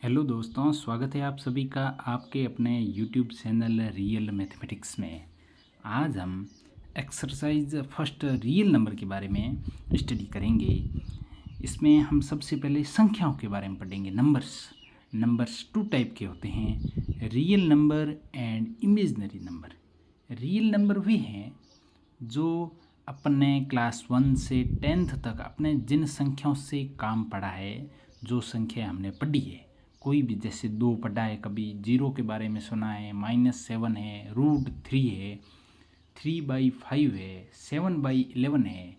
Hello दोस्तों, स्वागत है आप सभी का आपके अपने यूट्यूब चैनल रियल मैथमेटिक्स में। आज हम एक्सरसाइज फर्स्ट रियल नंबर के बारे में स्टडी करेंगे। इसमें हम सबसे पहले संख्याओं के बारे में पढ़ेंगे। नंबर्स टू टाइप के होते हैं, real number and imaginary number. Real number वे हैं जो अपने क्लास 1 से 10th तक अपने जिन संख्याओं से काम पढ़ा है, जो संख्या हमने पढ़ी है, कोई भी, जैसे 2 पढ़ा है, कभी 0 के बारे में सुना है, -7 है, √3 है, 3/5 है, 7/11 है,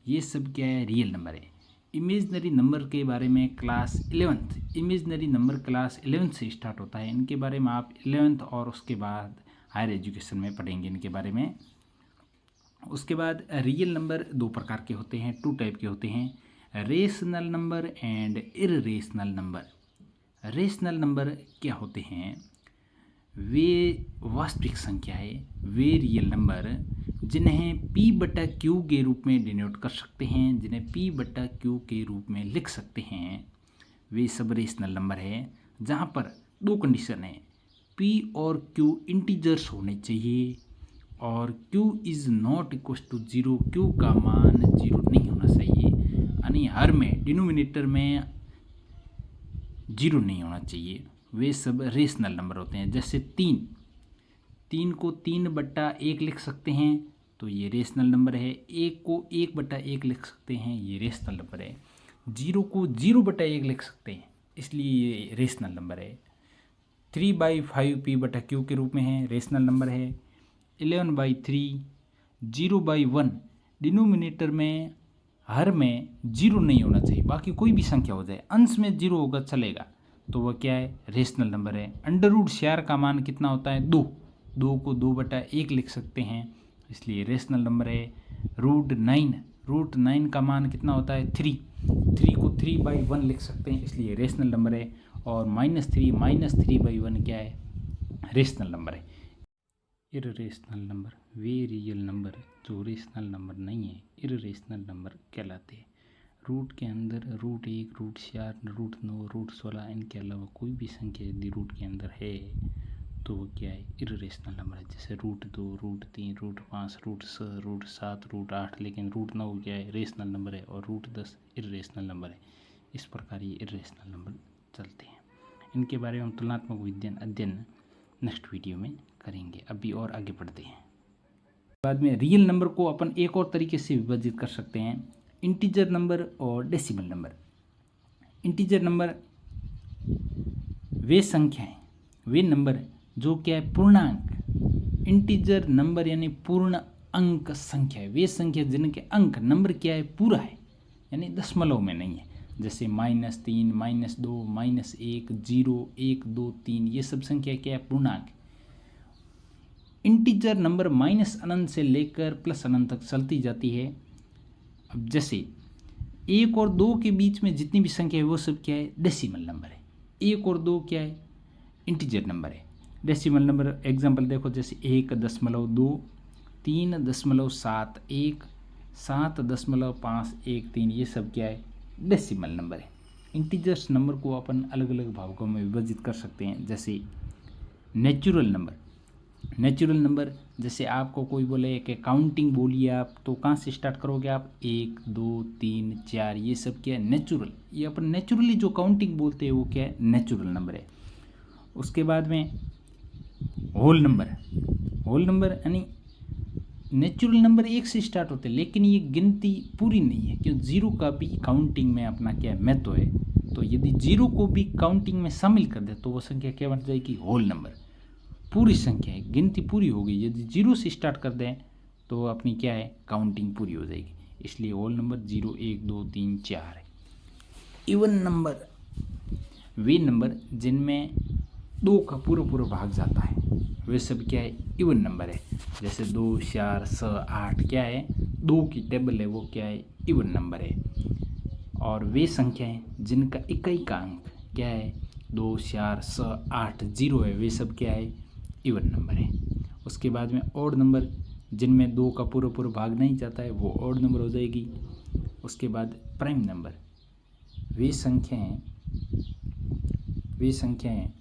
ये सब क्या है, रियल नंबर है। इमेजनरी नंबर के बारे में class 11th, imaginary number class 11th से स्टार्ट होता है। इनके बारे में आप 11th और उसके बाद हायर एजुकेशन में पढ़ेंगे इनके बारे में। उसके बाद रियल नंबर 2 प्रकार के होते हैं, 2 टाइप के होते हैं, rational number and irrational number. Rational number क्या होते हैं? वे वास्तविक संख्याएं, वे रियल नंबर जिन्हें P/Q के रूप में डिनोट कर सकते हैं, जिन्हें P/Q के रूप में लिख सकते हैं, वे सब रेशनल नंबर है। जहाँ पर 2 कंडीशन है, P और Q इंटीजर्स होने चाहिए और Q is not equal to 0, Q का मान 0 नहीं होना चाहिए, यानी हर में डिनोमिनेटर में 0 नहीं होना चाहिए। वे सब रेशनल नंबर होते हैं। जैसे 3 को 3/1 लिख सकते हैं, तो ये रेशनल नंबर है। 1 को 1/1 लिख सकते हैं, ये रेशनल नंबर है। 0 को 0/1 लिख सकते हैं, इसलिए ये रेशनल नंबर है। 3/5 P/Q के रूप में है, रेशनल नंबर है। 11/3, 0/1, डिनोमिनेटर में हर में 0 नहीं होना चाहिए, बाकी कोई भी संख्या हो जाए, अंश में 0 होगा चलेगा, तो वह क्या है, रेशनल नंबर है। √4 का मान कितना होता है, 2 को 2/1 लिख सकते हैं, इसलिए रेशनल नंबर है। √9 का मान कितना होता है, 3 को 3/1 लिख सकते हैं, इसलिए रेशनल नंबर है। और -3/1 क्या है, रेशनल नंबर है। इररेशनल नंबर वे रियल नंबर जो रेशनल नंबर नहीं है, इररेशनल नंबर कहलाते हैं। रूट के अंदर √1, √4, √9, √16 इनके अलावा कोई भी संख्या यदि रूट के अंदर है तो वो क्या है, इररेशनल नंबर है। जैसे √2, √3, √5, √6, √7, √8, लेकिन √9 क्या है, रेशनल नंबर है, और √10 इररेशनल नंबर है। इस प्रकार ये इररेशनल नंबर चलते हैं। इनके बारे में हम तुलनात्मक अध्ययन नेक्स्ट वीडियो में करेंगे। अभी और आगे बढ़ते हैं। बाद में रियल नंबर को अपन एक और तरीके से विभाजित कर सकते हैं, इंटीजर नंबर और डेसिमल नंबर। इंटीजर नंबर वे संख्याएं, वे नंबर जो क्या है, पूर्णांक। इंटीजर नंबर यानी पूर्ण अंक संख्या, वे संख्या जिनके अंक नंबर क्या है, पूरा है, यानी दशमलव में नहीं है। जैसे -3, -2, -1, 0, 1, 2, 3, ये सब संख्या क्या है, पूर्णांक। इंटीजर नंबर -अनंत से लेकर +अनंत तक चलती जाती है। अब जैसे 1 और 2 के बीच में जितनी भी संख्या है वो सब क्या है, डेसिमल नंबर है। 1 और 2 क्या है, इंटीजर नंबर है। डेसिमल नंबर एग्जांपल देखो, जैसे 1.2, 3.71, 7.513, ये सब क्या है, डेसिमल नंबर है। इंटीजर्स नंबर को अपन अलग अलग भागों में विभाजित कर सकते हैं। जैसे नेचुरल नंबर, जैसे आपको कोई बोले कि काउंटिंग बोलिए आप, तो कहाँ से स्टार्ट करोगे आप, 1, 2, 3, 4, ये सब क्या है, नेचुरल। ये अपन नेचुरली जो काउंटिंग बोलते हैं वो क्या है, नेचुरल नंबर है। उसके बाद में होल नंबर यानी नेचुरल नंबर 1 से स्टार्ट होते हैं, लेकिन ये गिनती पूरी नहीं है, क्यों, 0 का भी काउंटिंग में अपना क्या है, महत्व है। तो यदि 0 को भी काउंटिंग में शामिल कर दे तो वो संख्या क्या बन जाएगी, होल नंबर, पूरी संख्या है, गिनती पूरी हो गई। यदि 0 से स्टार्ट कर दें तो अपनी क्या है, काउंटिंग पूरी हो जाएगी, इसलिए होल नंबर 0, 1, 2, 3, 4 है। इवन नंबर वे नंबर जिनमें 2 का पूरा भाग जाता है, वे सब क्या है, इवन नंबर है। जैसे 2, 4, 6, 8 क्या है, 2 की टेबल है, वो क्या है, इवन नंबर है। और वे संख्याएं जिनका इकाई का अंक क्या है, 2, 4, 6, 8, 0 है, वे सब क्या है, इवन नंबर है। उसके बाद में ऑड नंबर, जिनमें 2 का पूरा भाग नहीं जाता है, वो ऑड नंबर हो जाएगी। उसके बाद प्राइम नंबर, वे संख्याएं वे संख्याएं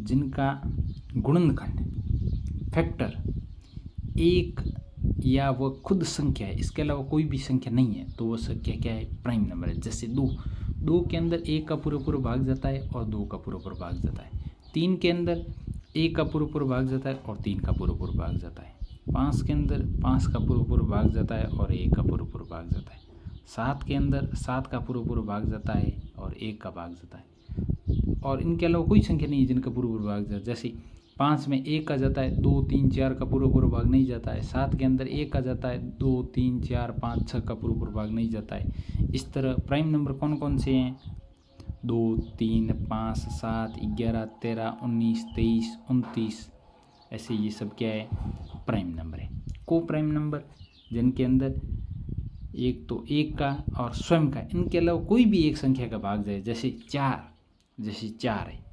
जिनका गुणनखंड फैक्टर एक या वह खुद संख्या है, इसके अलावा कोई भी संख्या नहीं है, तो वह संख्या क्या है? प्राइम नंबर है। जैसे 2 के अंदर 1 का पूरा भाग जाता है और 2 का पूरा भाग जाता है। 3 के अंदर 1 का पूरा भाग जाता है और 3 का पूरा भाग जाता है। 5 के अंदर 5 का पूरा भाग जाता है और 1 का पूरा भाग जाता है। 7 के अंदर 7 का पूरा भाग जाता है और 1 का भाग जाता है। और इनके अलावा कोई संख्या नहीं है जिनका पूरा भाग जाता है। जैसे 5 में 1 का जाता है, 2, 3, 4 का पूरा भाग नहीं जाता है। 7 के अंदर 1 का जाता है, 2, 3, 4, 5, 6 का पूरा भाग नहीं जाता है। इस तरह प्राइम नंबर कौन कौन से हैं? 2, 3, 5, 7, 11, 13, 19, 23, 29, ऐसे ये सब क्या है? प्राइम नंबर है। को प्राइम नंबर जिनके अंदर एक तो 1 का और स्वयं का, इनके अलावा कोई भी एक संख्या का भाग जाए। जैसे 4 है,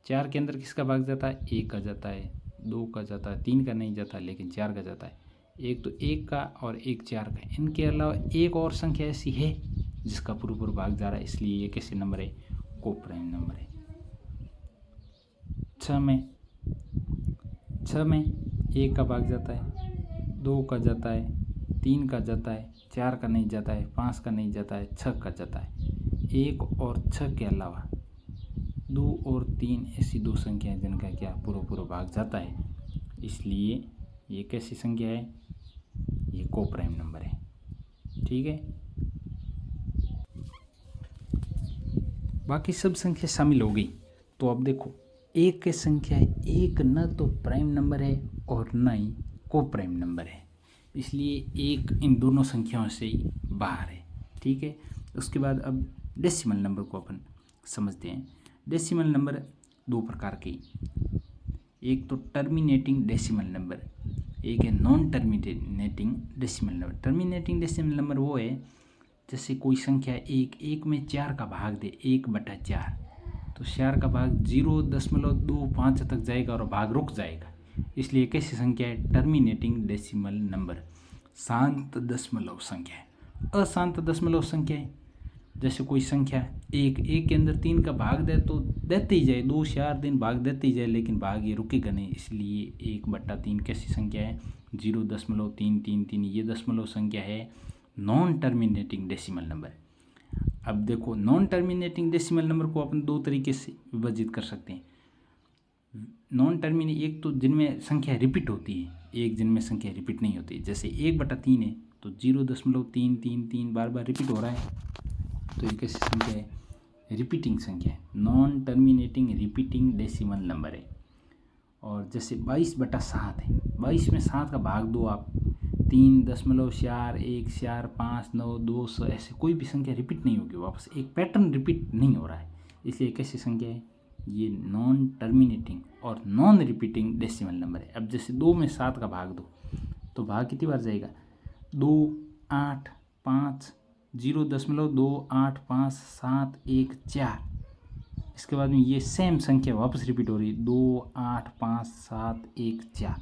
4 के अंदर किसका भाग जाता है? 1 का जाता है, 2 का जाता है, 3 का नहीं जाता, लेकिन 4 का जाता है। एक तो 1 का और एक 4 का। इनके अलावा एक और संख्या ऐसी है जिसका पूरा भाग जा रहा है, इसलिए ये कैसे नंबर है? को प्राइम नंबर है। 6 में 1 का भाग जाता है, 2 का जाता है, 3 का जाता है, 4 का नहीं जाता है, 5 का नहीं जाता है, 6 का जाता है। 1 और 6 के अलावा 2 और 3 ऐसी दो संख्या हैं जिनका क्या पूरा भाग जाता है, इसलिए ये कैसी संख्या है? ये को प्राइम नंबर है। ठीक है, बाकी सब संख्या शामिल हो गई। तो अब देखो, एक के संख्या है, एक न तो प्राइम नंबर है और न ही को प्राइम नंबर है, इसलिए एक इन दोनों संख्याओं से ही बाहर है। ठीक है, उसके बाद अब डेसिमल नंबर को अपन समझते हैं। डेसिमल नंबर दो प्रकार के, एक तो टर्मिनेटिंग डेसिमल नंबर, एक है non terminating decimal number. Terminating decimal number वो है जैसे कोई संख्या एक में 4 का भाग दे, 1/4, तो 4 का भाग 0.25 तक जाएगा और भाग रुक जाएगा, इसलिए कैसी संख्या है? टर्मिनेटिंग डेसिमल नंबर, शांत दशमलव संख्या है। अशांत दशमलव संख्या है जैसे कोई संख्या एक के अंदर 3 का भाग दे तो देते ही जाए, 2-4 दिन भाग देते ही जाए, लेकिन भाग ये रुकेगा नहीं, इसलिए 1/3 कैसी संख्या है? 0.333, ये दशमलव संख्या है, नॉन टर्मिनेटिंग डेसिमल नंबर। अब देखो, नॉन टर्मिनेटिंग डेसिमल नंबर को अपन दो तरीके से विभाजित कर सकते हैं। नॉन टर्मिनेट, एक तो जिनमें संख्या रिपीट होती है, एक जिनमें संख्या रिपीट नहीं होती। जैसे 1/3 है तो 0.333 बार बार रिपीट हो रहा है, तो ये कैसी संख्या है? रिपीटिंग संख्या है, non terminating repeating decimal number है। और जैसे 22/7 है, 22 में 7 का भाग दो आप, 3.41459 ऐसे कोई भी संख्या रिपीट नहीं होगी, वापस एक पैटर्न रिपीट नहीं हो रहा है, इसलिए कैसी संख्या है? ये नॉन टर्मिनेटिंग और नॉन रिपीटिंग डेसिमल नंबर है। अब जैसे 2 में 7 का भाग दो तो भाग कितनी बार जाएगा? 2, 8, 5, 0.285714। इसके बाद में ये सेम संख्या वापस रिपीट हो रही है, 2, 8, 5, 7, 1, 4,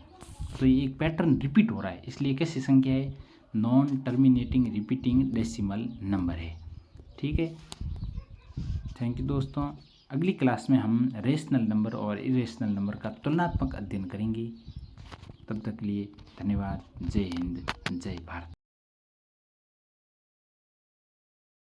तो ये एक पैटर्न रिपीट हो रहा है, इसलिए कैसी संख्या है? Non terminating repeating decimal number है। ठीक है, थैंक यू दोस्तों। अगली क्लास में हम रेशनल नंबर और इरेशनल नंबर का तुलनात्मक अध्ययन करेंगे। तब तक के लिए धन्यवाद। जय हिंद, जय भारत।